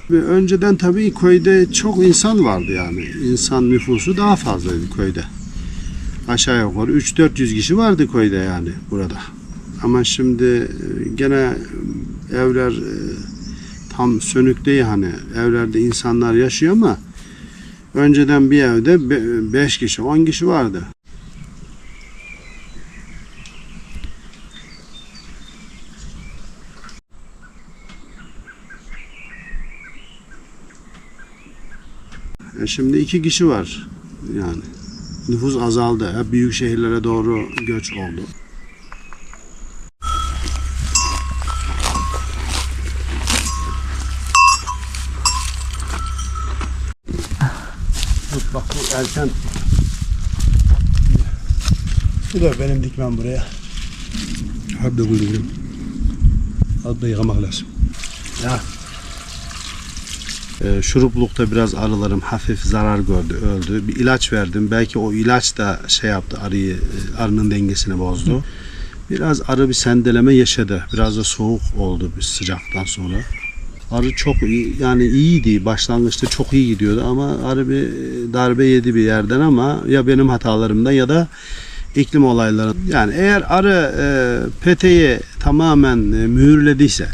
Önceden tabii köyde çok insan vardı yani. İnsan nüfusu daha fazlaydı köyde. Aşağı yukarı 300-400 kişi vardı köyde yani burada. Ama şimdi gene evler tam sönük değil hani. Evlerde insanlar yaşıyor ama önceden bir evde 5 kişi, 10 kişi vardı. Şimdi 2 kişi var yani. Nüfus azaldı. Hep büyük şehirlere doğru göç oldu. Bak bu erken. Bu da benim dikmem buraya. Hadi buyurun. Hadi yıkamak lazım. Ya. Şuruplukta biraz arılarım hafif zarar gördü, öldü. Bir ilaç verdim. Belki o ilaç da şey yaptı, arının dengesini bozdu. Biraz arı bir sendeleme yaşadı. Biraz da soğuk oldu bir sıcaktan sonra. Arı çok iyi, yani iyiydi. Başlangıçta çok iyi gidiyordu ama arı bir darbe yedi bir yerden ama ya benim hatalarımdan ya da iklim olayları. Yani eğer arı peteği tamamen mühürlediyse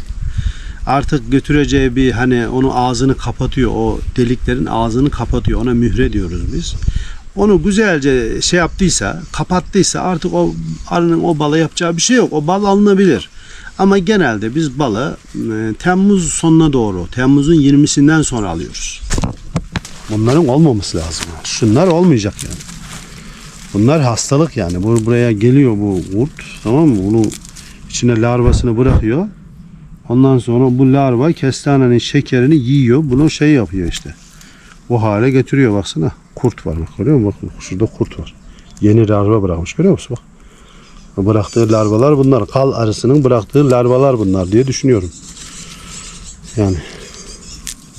artık götüreceği bir hani onu ağzını kapatıyor, o deliklerin ağzını kapatıyor, ona mühre diyoruz biz. Onu güzelce şey yaptıysa, kapattıysa artık o arının o bala yapacağı bir şey yok. O bal alınabilir. Ama genelde biz balı Temmuz sonuna doğru, Temmuz'un 20'sinden sonra alıyoruz. Bunların olmaması lazım. Şunlar olmayacak yani. Bunlar hastalık yani. Buraya geliyor bu kurt, tamam mı? Bunu içine larvasını bırakıyor. Ondan sonra bu larva kestanenin şekerini yiyor. Bunu şey yapıyor işte. O hale getiriyor baksana. Kurt var bak, görüyor musun? Bak şurada kurt var. Yeni larva bırakmış, görüyor musun? Bak. Bıraktığı larvalar bunlar. Kal arısının bıraktığı larvalar bunlar diye düşünüyorum. Yani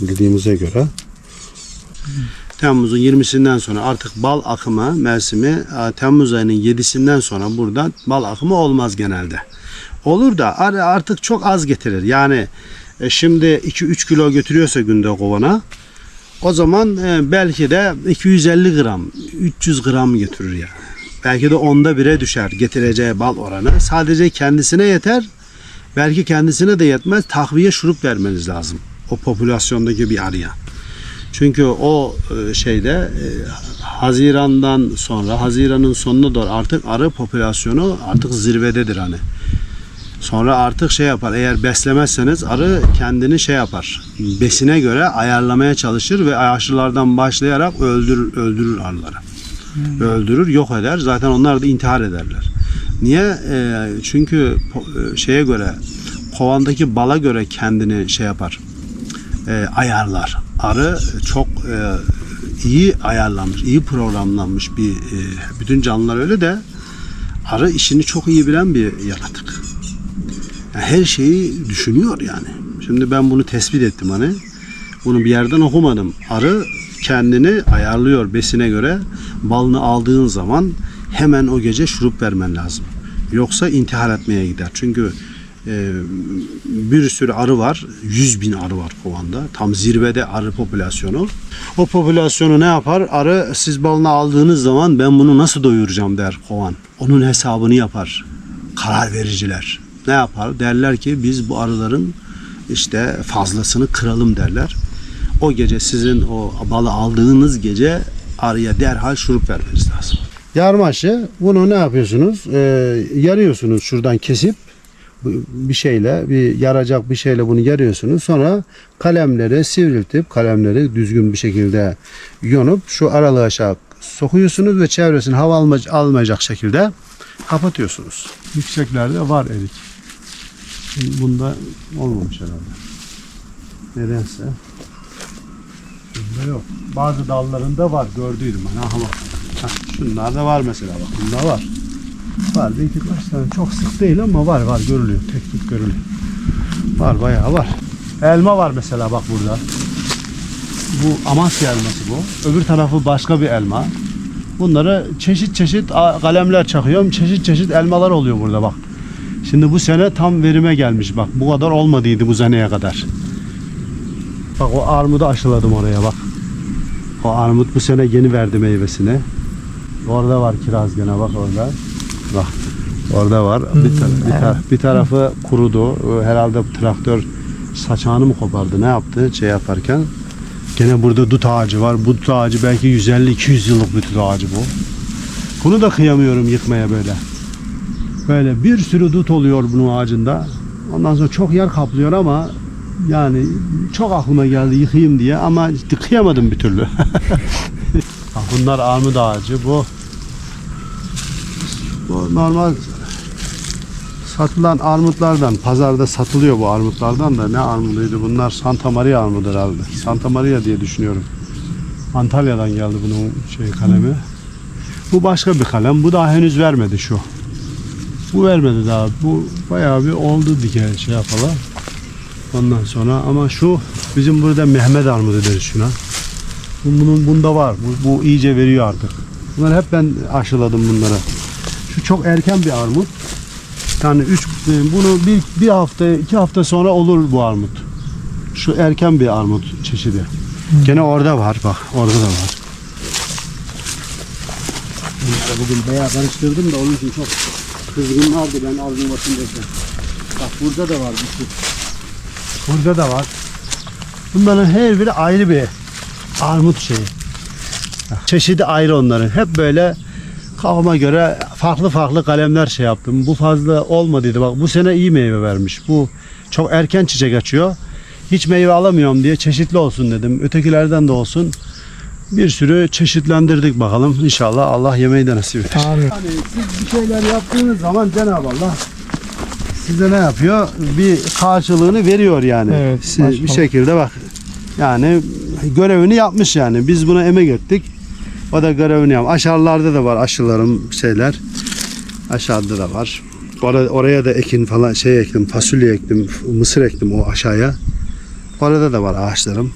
bildiğimize göre. Temmuz'un 20'sinden sonra artık bal akımı mevsimi, Temmuz ayının 7'sinden sonra burada bal akımı olmaz genelde. Olur da arı artık çok az getirir. Yani şimdi 2-3 kilo götürüyorsa günde kovana, o zaman belki de 250 gram, 300 gram götürür yani. Belki de onda 1'e düşer getireceği bal oranı. Sadece kendisine yeter. Belki kendisine de yetmez. Takviye şurup vermeniz lazım. O popülasyondaki bir arıya. Çünkü o şeyde Haziran'dan sonra, Haziran'ın sonuna doğru artık arı popülasyonu artık zirvededir hani. Sonra artık şey yapar, eğer beslemezseniz arı kendini şey yapar, besine göre ayarlamaya çalışır ve aşılardan başlayarak öldürür arıları. Öldürür, yok eder. Zaten onlar da intihar ederler. Niye? Çünkü şeye göre, kovandaki bala göre kendini şey yapar, ayarlar. Arı çok iyi ayarlanmış, iyi programlanmış bir, bütün canlılar öyle de arı işini çok iyi bilen bir yaratık. Her şeyi düşünüyor yani. Şimdi ben bunu tespit ettim hani. Bunu bir yerden okumadım. Arı kendini ayarlıyor besine göre. Balını aldığın zaman hemen o gece şurup vermen lazım. Yoksa intihar etmeye gider. Çünkü bir sürü arı var. 100.000 arı var kovanda. Tam zirvede arı popülasyonu. O popülasyonu ne yapar? Arı siz balını aldığınız zaman ben bunu nasıl doyuracağım der kovan. Onun hesabını yapar. Karar vericiler. Ne yapar? Derler ki biz bu arıların işte fazlasını kıralım derler. O gece sizin o balı aldığınız gece arıya derhal şurup vermeniz lazım. Yarmaşı bunu ne yapıyorsunuz? Yarıyorsunuz şuradan kesip bir şeyle, bir yaracak bir şeyle bunu yarıyorsunuz. Sonra kalemleri sivriltip kalemleri düzgün bir şekilde yonup şu aralığı aşağı sokuyorsunuz ve çevresini hava almayacak şekilde kapatıyorsunuz. Yükseklerde var erik. Bunda olmamış herhalde. Nedense. Bunda yok. Bazı dallarında var, gördüydüm ben. Aha bak. Şunlarda var mesela bak. Bunda var. Var bir iki kaç tane. Çok sık değil ama var görülüyor. Tek görülüyor. Var bayağı var. Elma var mesela bak burada. Bu Amasya elması bu. Öbür tarafı başka bir elma. Bunları çeşit çeşit kalemler çakıyorum. Çeşit çeşit elmalar oluyor burada bak. Şimdi bu sene tam verime gelmiş bak. Bu kadar olmadıydı bu seneye kadar. Bak o armudu aşıladım oraya bak. O armut bu sene yeni verdi meyvesini. Orada var kiraz gene bak orada. Bak orada var. Bir tarafı kurudu. Herhalde traktör saçağını mı kopardı? Ne yaptı şey yaparken? Gene burada dut ağacı var. Bu dut ağacı belki 150-200 yıllık bir dut ağacı bu. Bunu da kıyamıyorum yıkmaya böyle. Böyle bir sürü dut oluyor bunun ağacında. Ondan sonra çok yer kaplıyor ama yani çok aklıma geldi yıkayım diye ama kıyamadım bir türlü. Bunlar armut ağacı. Bu normal satılan armutlardan, pazarda satılıyor bu armutlardan da ne armuduydu bunlar? Santa Maria armudu herhalde. Santa Maria diye düşünüyorum. Antalya'dan geldi bunun kalemi. Bu başka bir kalem. Bu daha henüz vermedi şu. Bu vermedi daha. Bu bayağı bir oldu dike şey yapalım. Ondan sonra ama şu bizim burada Mehmet armudu deriz şuna. Bunda var. Bu iyice veriyor artık. Bunları hep ben aşıladım bunlara. Şu çok erken bir armut. Yani bunu bir hafta 2 hafta sonra olur bu armut. Şu erken bir armut çeşidi. Gene orada var bak. Orada da var. Bugün bayağı karıştırdım da onun için çok kızgınlardı ben aldım başındayken. Bak burada da var bir şey. Burada da var. Bunların her biri ayrı bir armut şeyi. Çeşidi ayrı onların. Hep böyle kafama göre farklı farklı kalemler şey yaptım. Bu fazla olmadıydı. Bak bu sene iyi meyve vermiş. Bu çok erken çiçek açıyor. Hiç meyve alamıyorum diye çeşitli olsun dedim. Ötekilerden de olsun. Bir sürü çeşitlendirdik bakalım. İnşallah Allah yemeği de nasip eder. Amin. Yani siz bir şeyler yaptığınız zaman Cenab-ı Allah size ne yapıyor? Bir karşılığını veriyor yani. Evet, Siz bir şekilde bak. Yani görevini yapmış yani. Biz buna emek ettik. O da görevini yapmış. Aşağılarda da var aşılarım şeyler. Aşağıda da var. Oraya da ekin falan ektim. Fasulye ektim. Mısır ektim o aşağıya. Orada da var ağaçlarım.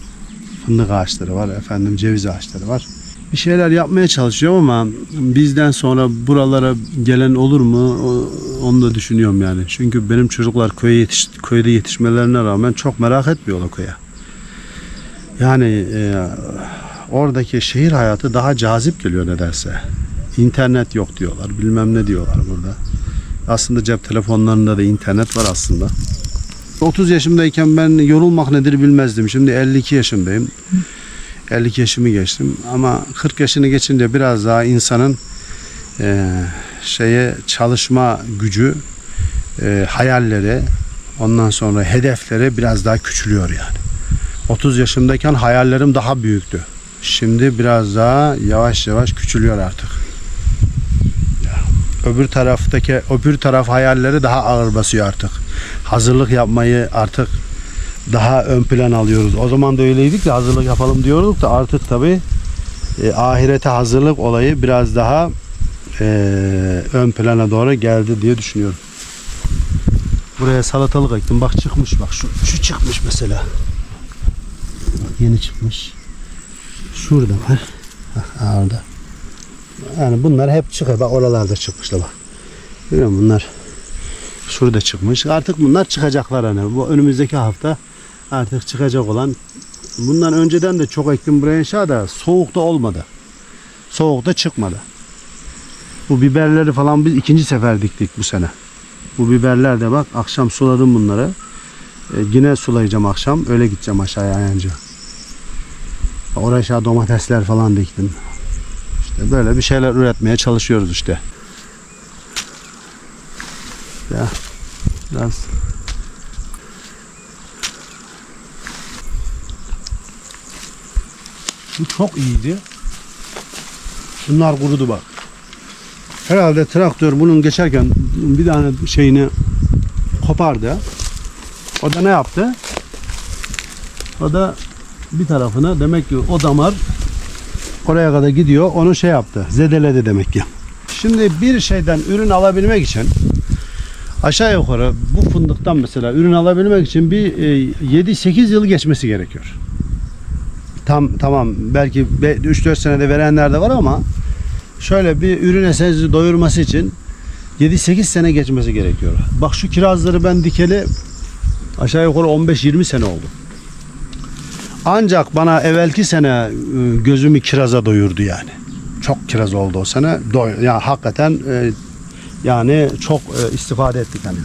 Fındık ağaçları var. Efendim ceviz ağaçları var. Bir şeyler yapmaya çalışıyorum ama bizden sonra buralara gelen olur mu? Onu da düşünüyorum yani. Çünkü benim çocuklar köyde yetişmelerine rağmen çok merak etmiyorlar köye. Yani oradaki şehir hayatı daha cazip geliyor nedense. İnternet yok diyorlar. Bilmem ne diyorlar burada. Aslında cep telefonlarında da internet var aslında. 30 yaşımdayken ben yorulmak nedir bilmezdim. Şimdi 52 yaşındayım. 52 yaşımı geçtim. Ama 40 yaşını geçince biraz daha insanın çalışma gücü, hayalleri, ondan sonra hedefleri biraz daha küçülüyor yani. 30 yaşımdayken hayallerim daha büyüktü. Şimdi biraz daha yavaş yavaş küçülüyor artık. Öbür taraf hayalleri daha ağır basıyor artık. Hazırlık yapmayı artık daha ön plan alıyoruz. O zaman da öyleydik de hazırlık yapalım diyorduk da artık tabii ahirete hazırlık olayı biraz daha ön plana doğru geldi diye düşünüyorum. Buraya salatalık ektim. Bak çıkmış bak. Şu çıkmış mesela. Bak yeni çıkmış. Şurada var. Orada. Yani bunlar hep çıkıyor. Bak oralarda çıkmışlar bak. Görüyor musun bunlar? Şurada çıkmış. Artık bunlar çıkacaklar hani. Bu önümüzdeki hafta artık çıkacak olan. Bundan önceden de çok ektim buraya inşaada. Soğukta olmadı. Soğukta çıkmadı. Bu biberleri falan biz 2. sefer diktik bu sene. Bu biberler de bak akşam suladım bunları. Yine sulayacağım akşam. Öyle gideceğim aşağıya ayınca. Oraya aşağı domatesler falan diktim. İşte böyle bir şeyler üretmeye çalışıyoruz işte. Ya biraz bu çok iyiydi. Bunlar kurudu bak. Herhalde traktör bunun geçerken bir tane şeyini kopardı. O da ne yaptı? O da bir tarafına demek ki o damar oraya kadar gidiyor. Onu şey yaptı. Zedeledi demek ki. Şimdi bir şeyden ürün alabilmek için aşağı yukarı bu fındıktan mesela ürün alabilmek için bir 7-8 yıl geçmesi gerekiyor. tamam belki 3-4 senede verenler de var ama şöyle bir ürün esensizi doyurması için 7-8 sene geçmesi gerekiyor. Bak şu kirazları ben dikeli aşağı yukarı 15-20 sene oldu. Ancak bana evvelki sene gözümü kiraza doyurdu yani. Çok kiraz oldu o sene. Ya hakikaten yani çok istifade ettik hani.